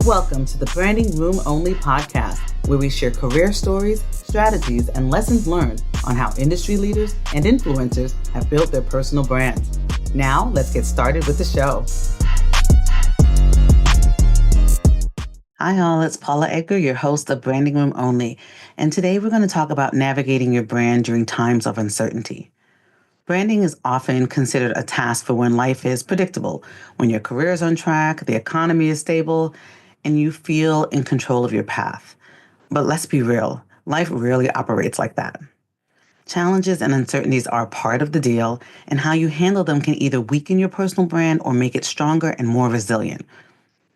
Welcome to the Branding Room Only podcast, where we share career stories, strategies, and lessons learned on how industry leaders and influencers have built their personal brands. Now, let's get started with the show. Hi all, it's Paula Edgar, your host of Branding Room Only, and today we're going to talk about navigating your brand during times of uncertainty. Branding is often considered a task for when life is predictable, when your career is on track, the economy is stable, and you feel in control of your path. But let's be real, life rarely operates like that. Challenges and uncertainties are part of the deal, and how you handle them can either weaken your personal brand or make it stronger and more resilient.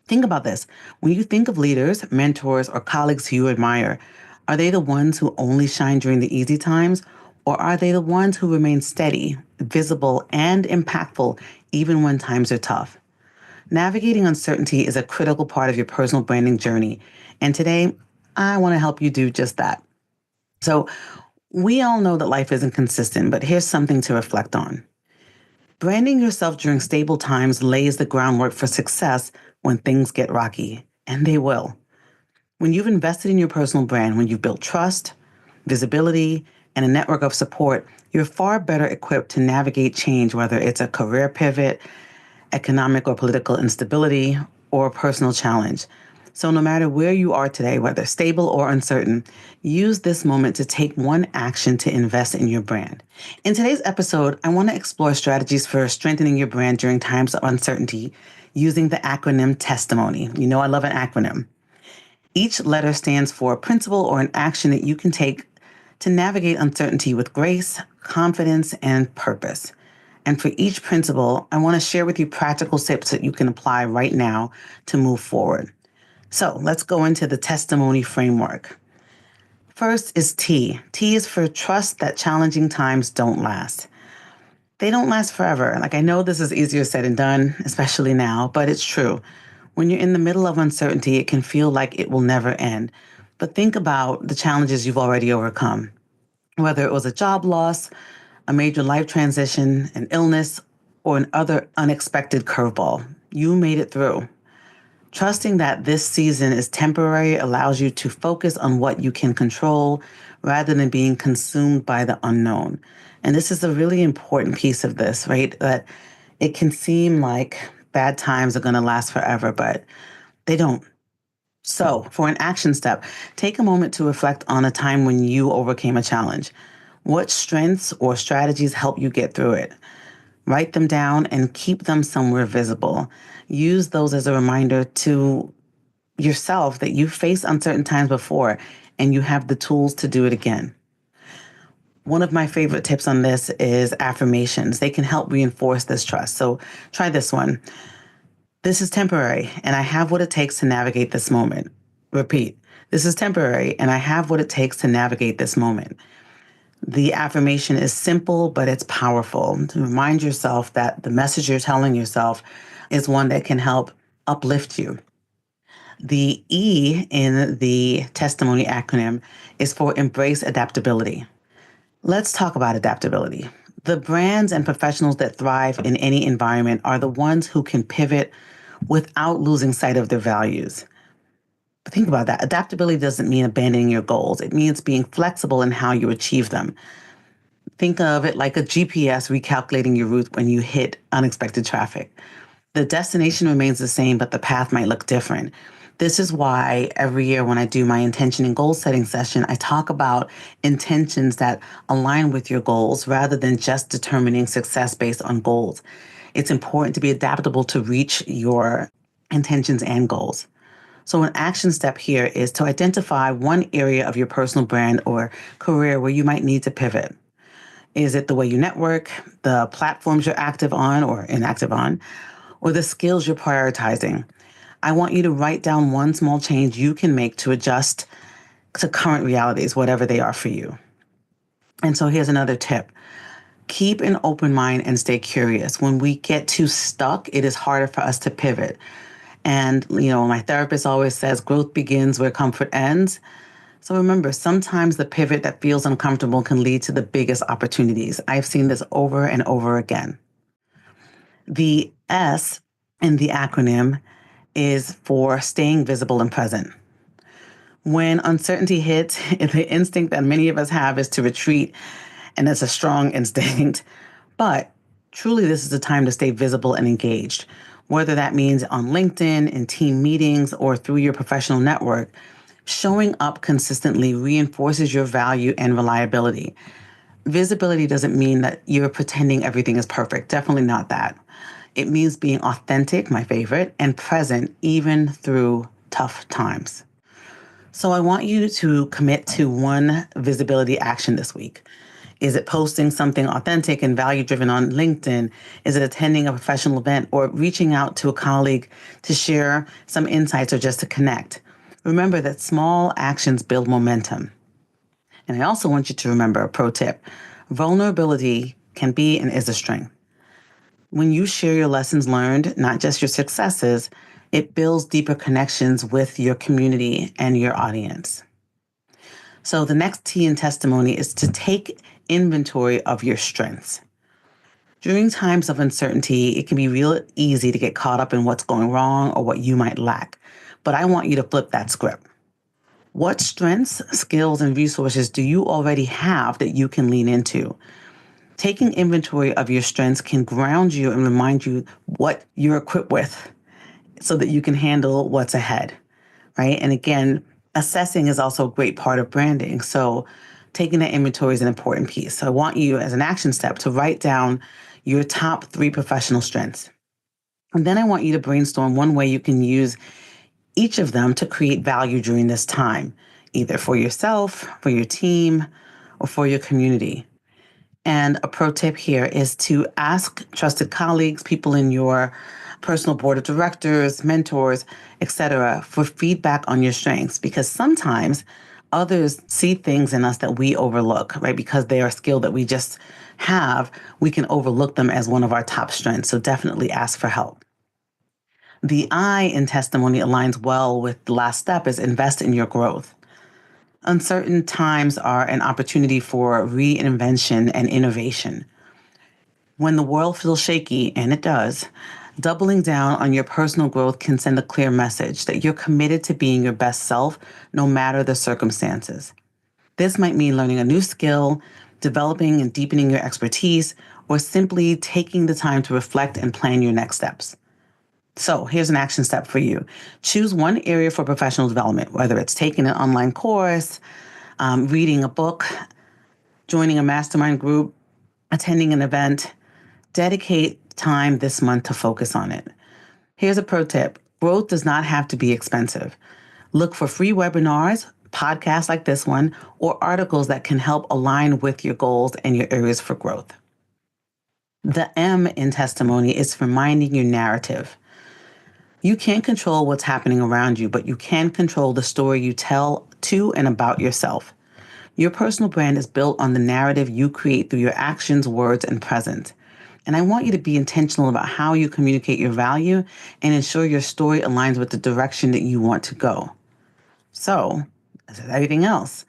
Think about this. When you think of leaders, mentors, or colleagues who you admire, are they the ones who only shine during the easy times? Or are they the ones who remain steady, visible, and impactful even when times are tough? Navigating uncertainty is a critical part of your personal branding journey. And today, I want to help you do just that. So we all know that life isn't consistent, but here's something to reflect on. Branding yourself during stable times lays the groundwork for success when things get rocky, and they will. When you've invested in your personal brand, when you've built trust, visibility, and a network of support, you're far better equipped to navigate change, whether it's a career pivot, economic or political instability, or a personal challenge. So no matter where you are today, whether stable or uncertain, use this moment to take one action to invest in your brand. In today's episode, I want to explore strategies for strengthening your brand during times of uncertainty using the acronym testimony. You know I love an acronym. Each letter stands for a principle or an action that you can take to navigate uncertainty with grace, confidence, and purpose. And for each principle, I want to share with you practical tips that you can apply right now to move forward. So let's go into the testimony framework. First is T. T is for trust that challenging times don't last. They don't last forever. I know this is easier said than done, especially now, but it's true. When you're in the middle of uncertainty, it can feel like it will never end. But think about the challenges you've already overcome. Whether it was a job loss, a major life transition, an illness, or an other unexpected curveball, you made it through. Trusting that this season is temporary allows you to focus on what you can control rather than being consumed by the unknown. And this is a really important piece of this, right? That it can seem like bad times are going to last forever, but they don't. So for an action step, take a moment to reflect on a time when you overcame a challenge. What strengths or strategies help you get through it? Write them down and keep them somewhere visible. Use those as a reminder to yourself that you faced uncertain times before and you have the tools to do it again. One of my favorite tips on this is affirmations. They can help reinforce this trust. So try this one. This is temporary, and I have what it takes to navigate this moment. Repeat. This is temporary, and I have what it takes to navigate this moment. The affirmation is simple, but it's powerful to remind yourself that the message you're telling yourself is one that can help uplift you. The E in the testimony acronym is for embrace adaptability. Let's talk about adaptability. The brands and professionals that thrive in any environment are the ones who can pivot without losing sight of their values. Think about that. Adaptability doesn't mean abandoning your goals. It means being flexible in how you achieve them. Think of it like a GPS recalculating your route when you hit unexpected traffic. The destination remains the same, but the path might look different. This is why every year when I do my intention and goal setting session, I talk about intentions that align with your goals rather than just determining success based on goals. It's important to be adaptable to reach your intentions and goals. So an action step here is to identify one area of your personal brand or career where you might need to pivot. Is it the way you network, the platforms you're active on or inactive on, or the skills you're prioritizing? I want you to write down one small change you can make to adjust to current realities, whatever they are for you. And so here's another tip. Keep an open mind and stay curious. When we get too stuck, it is harder for us to pivot. And, my therapist always says growth begins where comfort ends. So remember, sometimes the pivot that feels uncomfortable can lead to the biggest opportunities. I've seen this over and over again. The S in the acronym is for staying visible and present. When uncertainty hits, the instinct that many of us have is to retreat, and it's a strong instinct. But truly, this is a time to stay visible and engaged, whether that means on LinkedIn, in team meetings, or through your professional network. Showing up consistently reinforces your value and reliability. Visibility doesn't mean that you're pretending everything is perfect. Definitely not that. It means being authentic, my favorite, and present even through tough times. So I want you to commit to one visibility action this week. Is it posting something authentic and value driven on LinkedIn? Is it attending a professional event or reaching out to a colleague to share some insights or just to connect? Remember that small actions build momentum. And I also want you to remember a pro tip. Vulnerability can be and is a strength. When you share your lessons learned, not just your successes, it builds deeper connections with your community and your audience. So the next T in testimony is to take inventory of your strengths. During times of uncertainty, it can be real easy to get caught up in what's going wrong or what you might lack. But I want you to flip that script. What strengths, skills, and resources do you already have that you can lean into? Taking inventory of your strengths can ground you and remind you what you're equipped with so that you can handle what's ahead, right? And again, assessing is also a great part of branding. So taking that inventory is an important piece. So I want you as an action step to write down your top 3 professional strengths. And then I want you to brainstorm one way you can use each of them to create value during this time, either for yourself, for your team, or for your community. And a pro tip here is to ask trusted colleagues, people in your personal board of directors, mentors, etc., for feedback on your strengths, because sometimes others see things in us that we overlook, right? Because they are a skill that we just have, we can overlook them as one of our top strengths. So definitely ask for help. The I in testimony aligns well with the last step is invest in your growth. Uncertain times are an opportunity for reinvention and innovation. When the world feels shaky, and it does, doubling down on your personal growth can send a clear message that you're committed to being your best self no matter the circumstances. This might mean learning a new skill, developing and deepening your expertise, or simply taking the time to reflect and plan your next steps. So here's an action step for you. Choose one area for professional development, whether it's taking an online course, reading a book, joining a mastermind group, attending an event. Dedicate time this month to focus on it. Here's a pro tip. Growth does not have to be expensive. Look for free webinars, podcasts like this one, or articles that can help align with your goals and your areas for growth. The M in testimony is reminding your narrative. You can't control what's happening around you, but you can control the story you tell to and about yourself. Your personal brand is built on the narrative you create through your actions, words, and presence. And I want you to be intentional about how you communicate your value and ensure your story aligns with the direction that you want to go. So, as with everything else,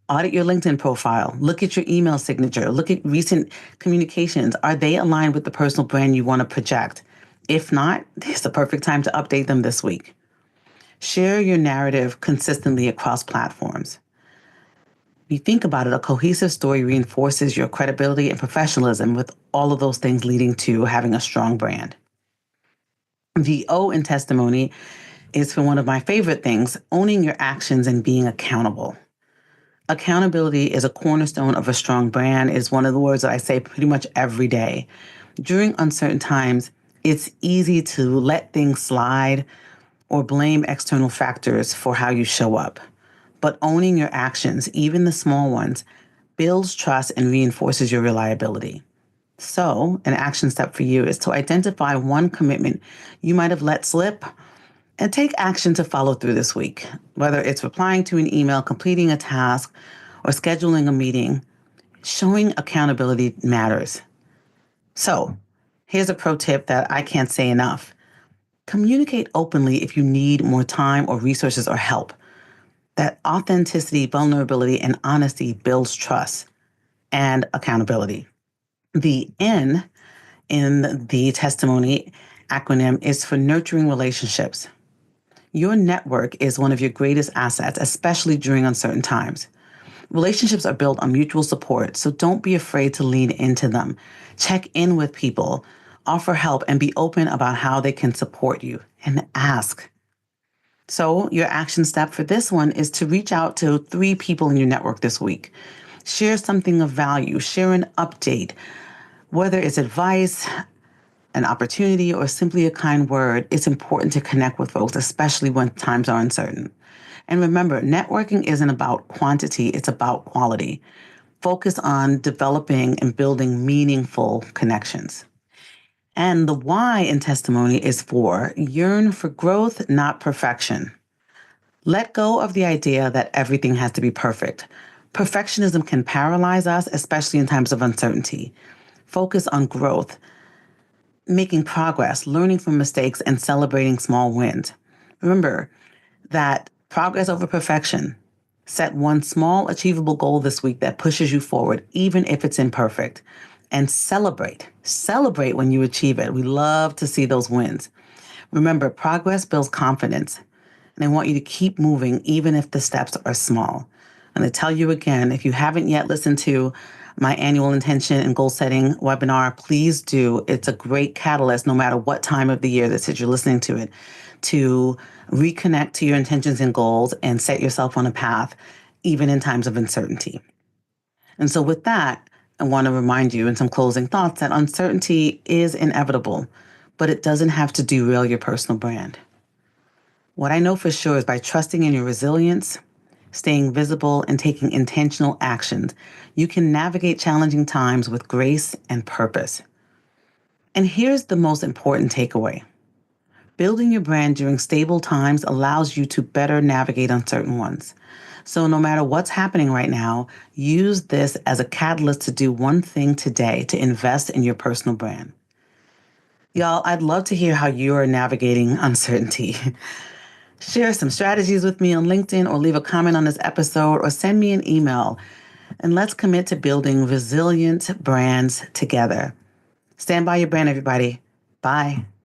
audit your LinkedIn profile, look at your email signature, look at recent communications. Are they aligned with the personal brand you want to project? If not, it's the perfect time to update them this week. Share your narrative consistently across platforms. If you think about it, a cohesive story reinforces your credibility and professionalism, with all of those things leading to having a strong brand. The O in testimony is for one of my favorite things, owning your actions and being accountable. Accountability is a cornerstone of a strong brand, is one of the words that I say pretty much every day. During uncertain times, it's easy to let things slide or blame external factors for how you show up. But owning your actions, even the small ones, builds trust and reinforces your reliability. So, an action step for you is to identify one commitment you might have let slip and take action to follow through this week. Whether it's replying to an email, completing a task, or scheduling a meeting, showing accountability matters. So, here's a pro tip that I can't say enough. Communicate openly if you need more time or resources or help. That authenticity, vulnerability, and honesty builds trust and accountability. The N in the testimony acronym is for nurturing relationships. Your network is one of your greatest assets, especially during uncertain times. Relationships are built on mutual support, so don't be afraid to lean into them. Check in with people, offer help, and be open about how they can support you, and ask. So, your action step for this one is to reach out to 3 people in your network this week. Share something of value, share an update, whether it's advice, an opportunity, or simply a kind word. It's important to connect with folks, especially when times are uncertain. And remember, networking isn't about quantity, it's about quality. Focus on developing and building meaningful connections. And the why in testimony is for yearn for growth, not perfection. Let go of the idea that everything has to be perfect. Perfectionism can paralyze us, especially in times of uncertainty. Focus on growth, making progress, learning from mistakes, and celebrating small wins. Remember that progress over perfection. Set one small, achievable goal this week that pushes you forward, even if it's imperfect. And celebrate. Celebrate when you achieve it. We love to see those wins. Remember, progress builds confidence. And I want you to keep moving, even if the steps are small. And I tell you again, if you haven't yet listened to my annual intention and goal setting webinar, please do. It's a great catalyst, no matter what time of the year that you're listening to it, to reconnect to your intentions and goals and set yourself on a path, even in times of uncertainty. And so with that, I want to remind you in some closing thoughts that uncertainty is inevitable, but it doesn't have to derail your personal brand. What I know for sure is by trusting in your resilience, staying visible, and taking intentional actions, you can navigate challenging times with grace and purpose. And here's the most important takeaway. Building your brand during stable times allows you to better navigate uncertain ones. So no matter what's happening right now, use this as a catalyst to do one thing today to invest in your personal brand. Y'all, I'd love to hear how you are navigating uncertainty. Share some strategies with me on LinkedIn or leave a comment on this episode or send me an email. And let's commit to building resilient brands together. Stand by your brand, everybody. Bye.